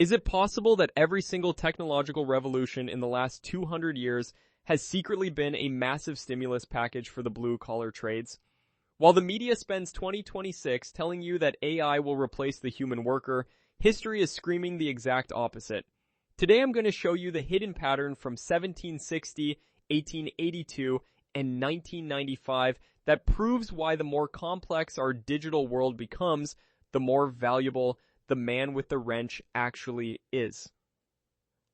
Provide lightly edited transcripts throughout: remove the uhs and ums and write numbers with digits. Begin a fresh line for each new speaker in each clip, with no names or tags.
Is it possible that every single technological revolution in the last 200 years has secretly been a massive stimulus package for the blue-collar trades? While the media spends 2026 telling you that AI will replace the human worker, history is screaming the exact opposite. Today I'm going to show you the hidden pattern from 1760, 1882, and 1995 that proves why the more complex our digital world becomes, the more valuable the man with the wrench actually is.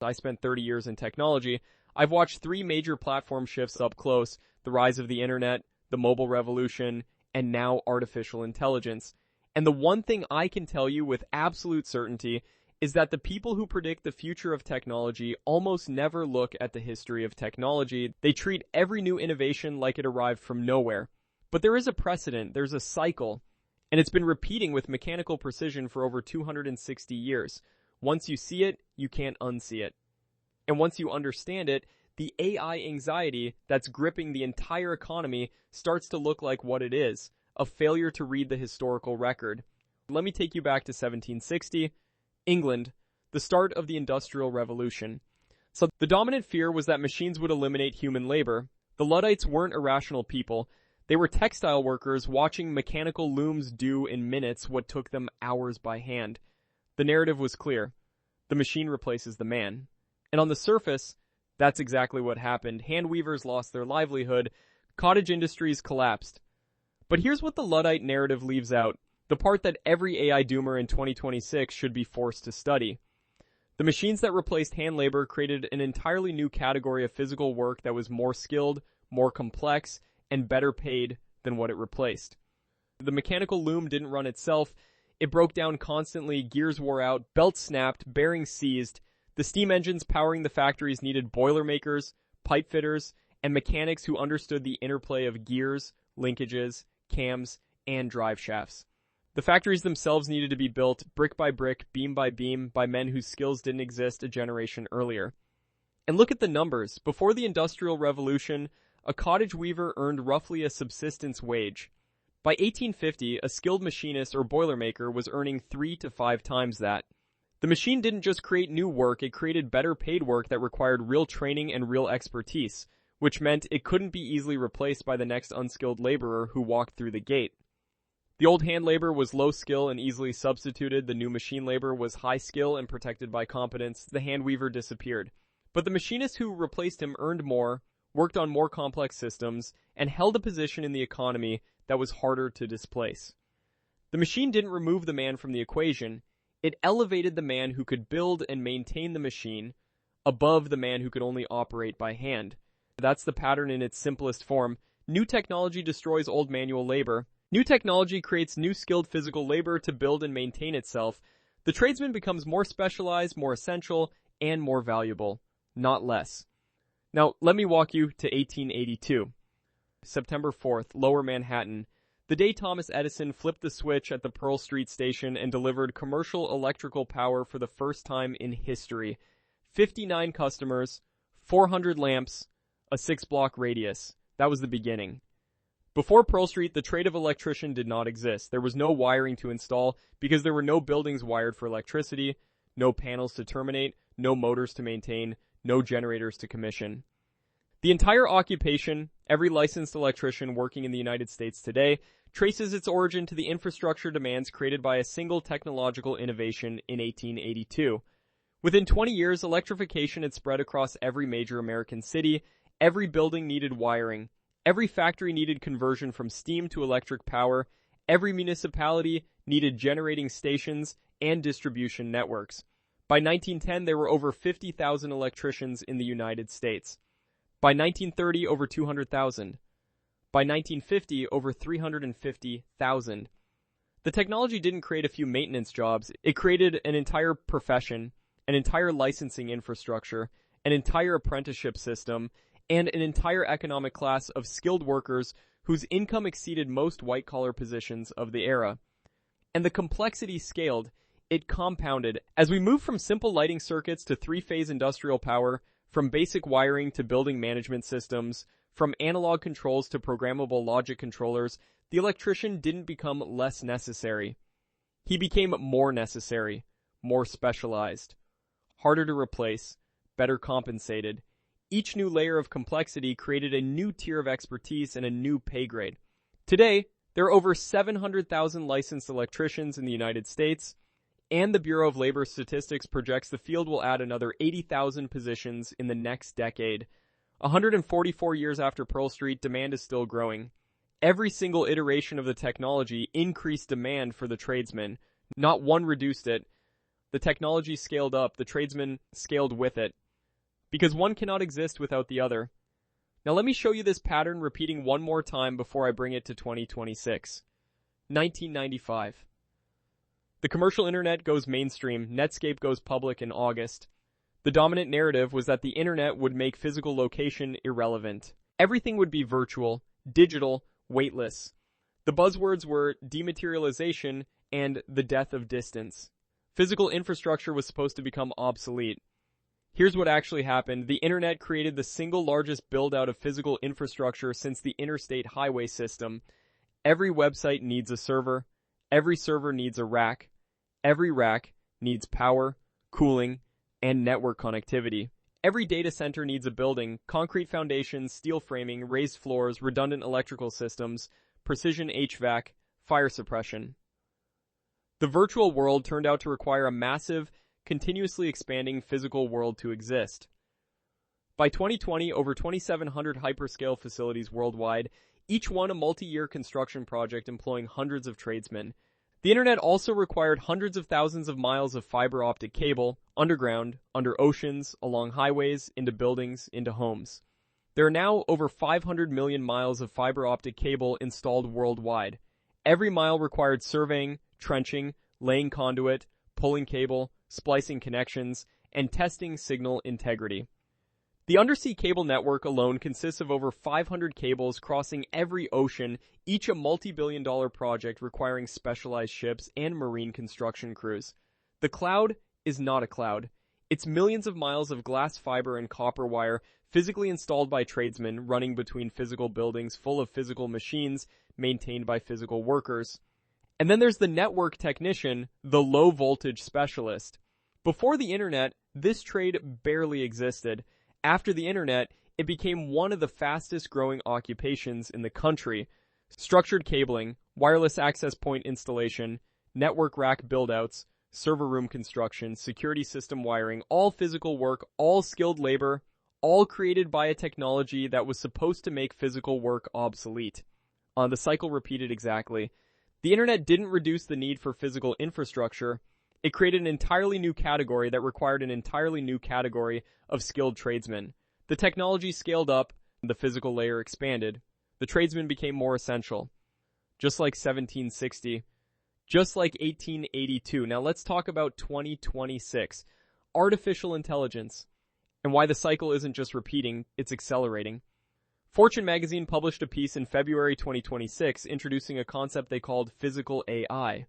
I spent 30 years in technology. I've watched three major platform shifts up close: the rise of the internet, the mobile revolution, and now artificial intelligence. And the one thing I can tell you with absolute certainty is that the people who predict the future of technology almost never look at the history of technology. They treat every new innovation like it arrived from nowhere. But there is a precedent, there's a cycle, and it's been repeating with mechanical precision for over 260 years. Once you see it, you can't unsee it. And once you understand it, the AI anxiety that's gripping the entire economy starts to look like what it is: a failure to read the historical record. Let me take you back to 1760, England, the start of the Industrial Revolution. So the dominant fear was that machines would eliminate human labor. The Luddites weren't irrational people. They were textile workers watching mechanical looms do in minutes what took them hours by hand. The narrative was clear: the machine replaces the man. And on the surface, that's exactly what happened. Hand weavers lost their livelihood. Cottage industries collapsed. But here's what the Luddite narrative leaves out, the part that every AI doomer in 2026 should be forced to study. The machines that replaced hand labor created an entirely new category of physical work that was more skilled, more complex, and better paid than what it replaced. The mechanical loom didn't run itself. It broke down constantly, gears wore out, belts snapped, bearings seized. The steam engines powering the factories needed boilermakers, pipe fitters, and mechanics who understood the interplay of gears, linkages, cams, and drive shafts. The factories themselves needed to be built brick by brick, beam by beam, by men whose skills didn't exist a generation earlier. And look at the numbers. Before the Industrial Revolution, a cottage weaver earned roughly a subsistence wage. By 1850, a skilled machinist or boilermaker was earning 3 to 5 times that. The machine didn't just create new work, it created better paid work that required real training and real expertise, which meant it couldn't be easily replaced by the next unskilled laborer who walked through the gate. The old hand labor was low skill and easily substituted. The new machine labor was high skill and protected by competence. The hand weaver disappeared. But the machinist who replaced him earned more, worked on more complex systems, and held a position in the economy that was harder to displace. The machine didn't remove the man from the equation. It elevated the man who could build and maintain the machine above the man who could only operate by hand. That's the pattern in its simplest form. New technology destroys old manual labor. New technology creates new skilled physical labor to build and maintain itself. The tradesman becomes more specialized, more essential, and more valuable, not less. Now, let me walk you to 1882. September 4th, Lower Manhattan. The day Thomas Edison flipped the switch at the Pearl Street station and delivered commercial electrical power for the first time in history. 59 customers, 400 lamps, a 6-block radius. That was the beginning. Before Pearl Street, the trade of electrician did not exist. There was no wiring to install because there were no buildings wired for electricity, no panels to terminate, no motors to maintain, no generators to commission. The entire occupation, every licensed electrician working in the United States today, traces its origin to the infrastructure demands created by a single technological innovation in 1882. Within 20 years, electrification had spread across every major American city. Every building needed wiring. Every factory needed conversion from steam to electric power. Every municipality needed generating stations and distribution networks. By 1910, there were over 50,000 electricians in the United States. By 1930, over 200,000. By 1950, over 350,000. The technology didn't create a few maintenance jobs. It created an entire profession, an entire licensing infrastructure, an entire apprenticeship system, and an entire economic class of skilled workers whose income exceeded most white-collar positions of the era. And the complexity scaled. It compounded. As we move from simple lighting circuits to three-phase industrial power, from basic wiring to building management systems, from analog controls to programmable logic controllers, the electrician didn't become less necessary. He became more necessary, more specialized, harder to replace, better compensated. Each new layer of complexity created a new tier of expertise and a new pay grade. Today, there are over 700,000 licensed electricians in the United States, and the Bureau of Labor Statistics projects the field will add another 80,000 positions in the next decade. 144 years after Pearl Street, demand is still growing. Every single iteration of the technology increased demand for the tradesmen. Not one reduced it. The technology scaled up, the tradesmen scaled with it. Because one cannot exist without the other. Now let me show you this pattern repeating one more time before I bring it to 2026. 1995. The commercial internet goes mainstream, Netscape goes public in August. The dominant narrative was that the internet would make physical location irrelevant. Everything would be virtual, digital, weightless. The buzzwords were dematerialization and the death of distance. Physical infrastructure was supposed to become obsolete. Here's what actually happened. The internet created the single largest build-out of physical infrastructure since the interstate highway system. Every website needs a server. Every server needs a rack. Every rack needs power, cooling, and network connectivity. Every data center needs a building, concrete foundations, steel framing, raised floors, redundant electrical systems, precision HVAC, fire suppression. The virtual world turned out to require a massive, continuously expanding physical world to exist. By 2020, over 2,700 hyperscale facilities worldwide, each one a multi-year construction project employing hundreds of tradesmen. The internet also required hundreds of thousands of miles of fiber optic cable, underground, under oceans, along highways, into buildings, into homes. There are now over 500 million miles of fiber optic cable installed worldwide. Every mile required surveying, trenching, laying conduit, pulling cable, splicing connections, and testing signal integrity. The undersea cable network alone consists of over 500 cables crossing every ocean, each a multi-billion-dollar project requiring specialized ships and marine construction crews. The cloud is not a cloud. It's millions of miles of glass fiber and copper wire physically installed by tradesmen running between physical buildings full of physical machines maintained by physical workers. And then there's the network technician, the low-voltage specialist. Before the internet, this trade barely existed. After the internet, it became one of the fastest growing occupations in the country. Structured cabling, wireless access point installation, network rack buildouts, server room construction, security system wiring, all physical work, all skilled labor, all created by a technology that was supposed to make physical work obsolete. The cycle repeated exactly. The internet didn't reduce the need for physical infrastructure. It created an entirely new category that required an entirely new category of skilled tradesmen. The technology scaled up, the physical layer expanded. The tradesmen became more essential. Just like 1760. Just like 1882. Now let's talk about 2026. Artificial intelligence. And why the cycle isn't just repeating, it's accelerating. Fortune magazine published a piece in February 2026 introducing a concept they called physical AI.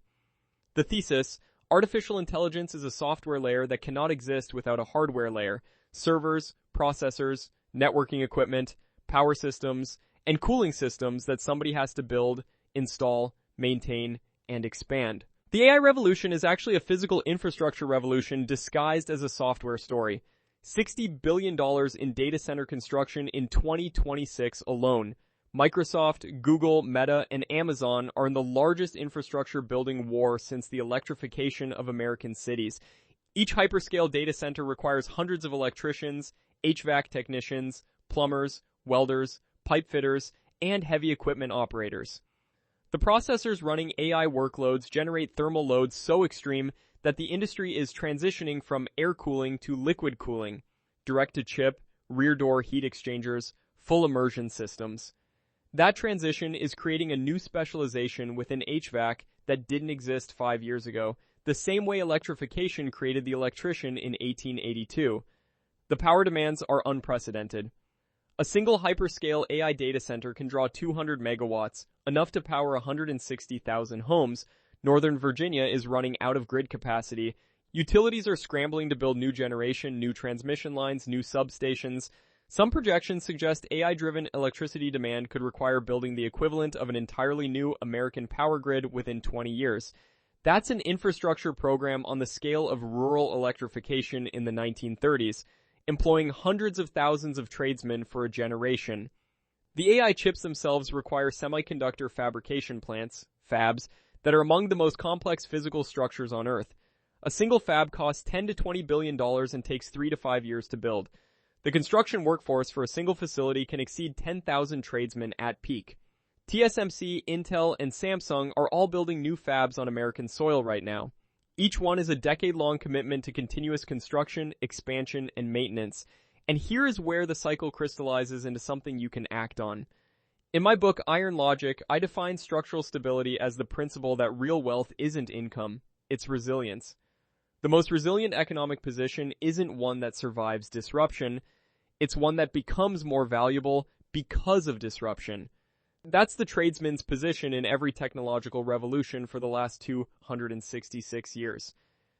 The thesis: artificial intelligence is a software layer that cannot exist without a hardware layer, servers, processors, networking equipment, power systems, and cooling systems that somebody has to build, install, maintain, and expand. The AI revolution is actually a physical infrastructure revolution disguised as a software story. $60 billion in data center construction in 2026 alone. Microsoft, Google, Meta, and Amazon are in the largest infrastructure building war since the electrification of American cities. Each hyperscale data center requires hundreds of electricians, HVAC technicians, plumbers, welders, pipe fitters, and heavy equipment operators. The processors running AI workloads generate thermal loads so extreme that the industry is transitioning from air cooling to liquid cooling, direct-to-chip, rear-door heat exchangers, full immersion systems. That transition is creating a new specialization within HVAC that didn't exist 5 years ago, the same way electrification created the electrician in 1882. The power demands are unprecedented. A single hyperscale AI data center can draw 200 megawatts, enough to power 160,000 homes. Northern Virginia is running out of grid capacity. Utilities are scrambling to build new generation, new transmission lines, new substations. Some projections suggest AI-driven electricity demand could require building the equivalent of an entirely new American power grid within 20 years. That's an infrastructure program on the scale of rural electrification in the 1930s, employing hundreds of thousands of tradesmen for a generation. The AI chips themselves require semiconductor fabrication plants, fabs, that are among the most complex physical structures on Earth. A single fab costs $10 to $20 billion and takes 3 to 5 years to build. The construction workforce for a single facility can exceed 10,000 tradesmen at peak. TSMC, Intel, and Samsung are all building new fabs on American soil right now. Each one is a decade-long commitment to continuous construction, expansion, and maintenance. And here is where the cycle crystallizes into something you can act on. In my book, Iron Logic, I define structural stability as the principle that real wealth isn't income, it's resilience. The most resilient economic position isn't one that survives disruption, it's one that becomes more valuable because of disruption. That's the tradesman's position in every technological revolution for the last 266 years.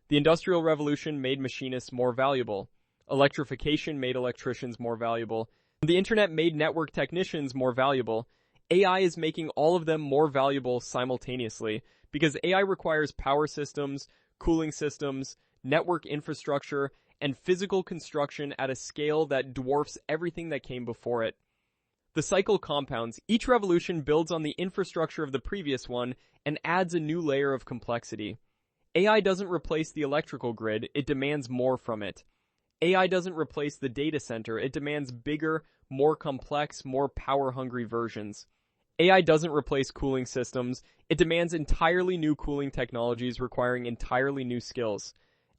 The Industrial Revolution made machinists more valuable. Electrification made electricians more valuable. The internet made network technicians more valuable. AI is making all of them more valuable simultaneously because AI requires power systems, cooling systems, network infrastructure, and physical construction at a scale that dwarfs everything that came before it. The cycle compounds. Each revolution builds on the infrastructure of the previous one and adds a new layer of complexity. AI doesn't replace the electrical grid, it demands more from it. AI doesn't replace the data center, it demands bigger, more complex, more power-hungry versions. AI doesn't replace cooling systems, it demands entirely new cooling technologies requiring entirely new skills.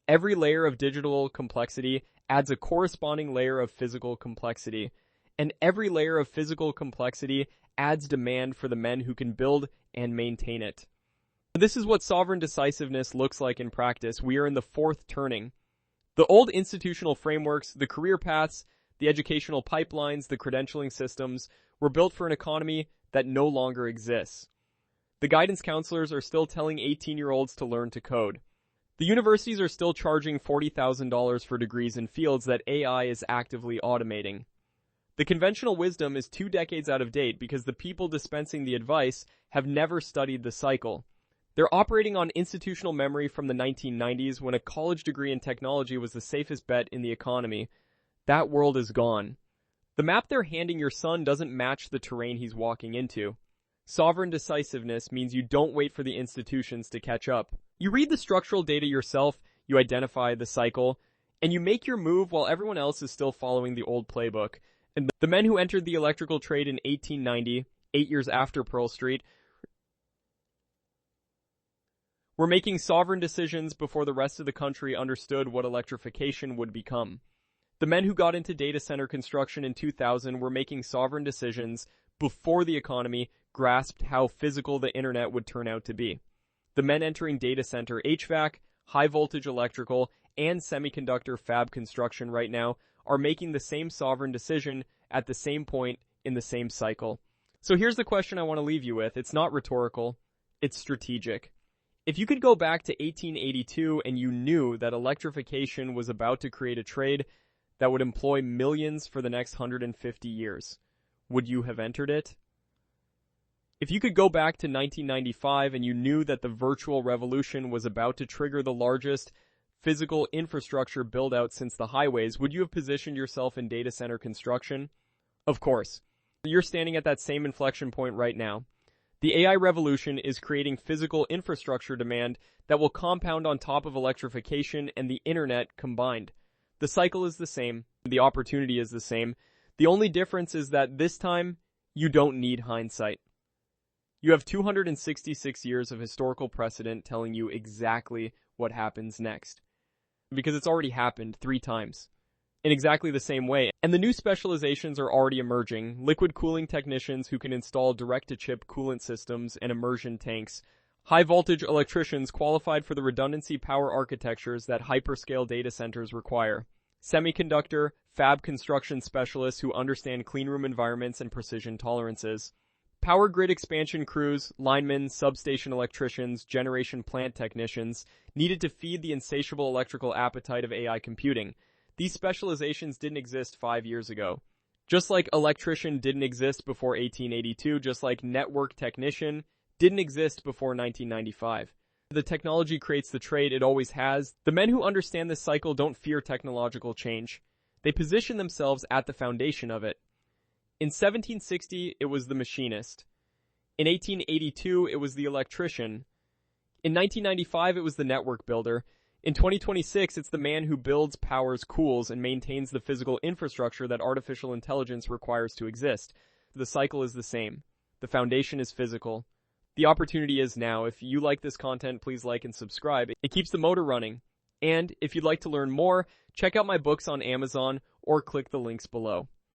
Every layer of digital complexity adds a corresponding layer of physical complexity. And every layer of physical complexity adds demand for the men who can build and maintain it. This is what sovereign decisiveness looks like in practice. We are in the fourth turning. The old institutional frameworks, the career paths, the educational pipelines, the credentialing systems were built for an economy that no longer exists. The guidance counselors are still telling 18-year-olds to learn to code. The universities are still charging $40,000 for degrees in fields that AI is actively automating. The conventional wisdom is 2 decades out of date because the people dispensing the advice have never studied the cycle. They're operating on institutional memory from the 1990s when a college degree in technology was the safest bet in the economy. That world is gone. The map they're handing your son doesn't match the terrain he's walking into. Sovereign decisiveness means you don't wait for the institutions to catch up. You read the structural data yourself, you identify the cycle, and you make your move while everyone else is still following the old playbook. And the men who entered the electrical trade in 1890, 8 years after Pearl Street, were making sovereign decisions before the rest of the country understood what electrification would become. The men who got into data center construction in 2000 were making sovereign decisions before the economy grasped how physical the internet would turn out to be. The men entering data center HVAC, high voltage electrical, and semiconductor fab construction right now are making the same sovereign decision at the same point in the same cycle. So here's the question I want to leave you with. It's not rhetorical, it's strategic. If you could go back to 1882 and you knew that electrification was about to create a trade that would employ millions for the next 150 years, would you have entered it? If you could go back to 1995 and you knew that the virtual revolution was about to trigger the largest physical infrastructure build-out since the highways, would you have positioned yourself in data center construction? Of course. You're standing at that same inflection point right now. The AI revolution is creating physical infrastructure demand that will compound on top of electrification and the internet combined. The cycle is the same. The opportunity is the same. The only difference is that this time, you don't need hindsight. You have 266 years of historical precedent telling you exactly what happens next. Because it's already happened 3 times. In exactly the same way. And the new specializations are already emerging. Liquid cooling technicians who can install direct-to-chip coolant systems and immersion tanks. High-voltage electricians qualified for the redundancy power architectures that hyperscale data centers require. Semiconductor, fab construction specialists who understand cleanroom environments and precision tolerances. Power grid expansion crews, linemen, substation electricians, generation plant technicians needed to feed the insatiable electrical appetite of AI computing. These specializations didn't exist 5 years ago. Just like electrician didn't exist before 1882, just like network technician didn't exist before 1995. The technology creates the trade it always has. The men who understand this cycle don't fear technological change. They position themselves at the foundation of it. In 1760, it was the machinist. In 1882, it was the electrician. In 1995, it was the network builder. In 2026, it's the man who builds, powers, cools, and maintains the physical infrastructure that artificial intelligence requires to exist. The cycle is the same. The foundation is physical. The opportunity is now. If you like this content, please like and subscribe. It keeps the motor running. And if you'd like to learn more, check out my books on Amazon or click the links below.